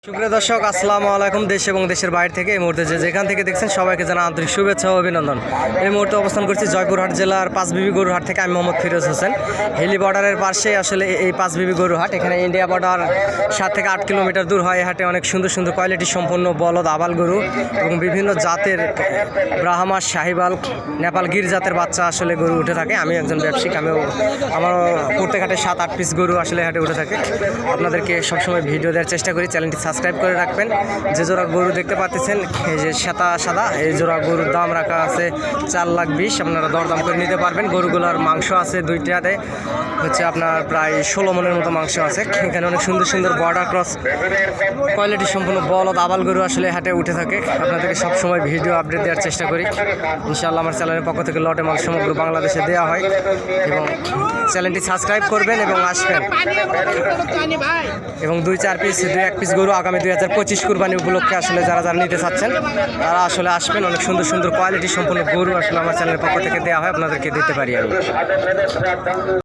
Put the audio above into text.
সুপ্রিয় দর্শক, আসসালামু আলাইকুম। দেশ এবং দেশের বাইরে থেকে এই মুহূর্তে যেখান থেকে দেখছেন সবাইকে জানা আন্তরিক শুভেচ্ছা ও অভিনন্দন। এই মুহূর্তে অবস্থান করছি জয়পুরহাট জেলার পাঁচবিবি গরুহাট থেকে। আমি মোহাম্মদ ফিরোজ হোসেন। হিলি বর্ডারের পাশে আসলে এই পাঁচবিবি গরুহাট। এখানে ইন্ডিয়া বর্ডার 7 থেকে 8 কিলোমিটার দূর হয়। এই হাটে অনেক সুন্দর সুন্দর কোয়ালিটি সম্পন্ন বলদ, আবাল গরু এবং বিভিন্ন জাতের ব্রাহ্মা, শাহিবাল, নেপাল গির জাতের বাচ্চা আসলে গরু উঠে থাকে। আমি একজন ব্যবসায়িক, আমার প্রত্যেক হাটে 7-8 পিস গরু আসলে হাটে উঠে থাকে। আপনাদেরকে সবসময় ভিডিও দেওয়ার চেষ্টা করি। চ্যানেলটি সাবস্ক্রাইব করে রাখবেন। যে জোড়া গরু দেখতে পাচ্ছেন, এই যে সাদা, এই জোড়া গরুর দাম রাখা আছে 4,20,000। আপনারা দরদাম করে নিতে পারবেন। গরুগুলোর মাংস আছে দুইটাতে হচ্ছে আপনার প্রায় 16 মনের মতো মাংস আছে। এখানে অনেক সুন্দর সুন্দর বর্ডার ক্রস কোয়ালিটি সম্পূর্ণ বলদ, আবাল গরু আসলে হাটে উঠে থাকে। আপনাদেরকে সবসময় ভিডিও আপডেট দেওয়ার চেষ্টা করি। ইনশাআল্লাহ আমার চ্যানেলের পক্ষ থেকে লটে মাল সমগ্র বাংলাদেশে দেওয়া হয় এবং চ্যানেলটি সাবস্ক্রাইব করবেন এবং আসবেন। এবং 2-4 পিস 2-1 পিস গরু আগামী 2025 কুরবানি উপলক্ষে আসলে যারা নিতে চাচ্ছেন তারা আসলে আসবেন। অনেক সুন্দর সুন্দর কোয়ালিটি সম্পূর্ণ গরু আসলে আমার চ্যানেলের পক্ষ থেকে দেওয়া হয়, আপনাদেরকে দিতে পারি আমি।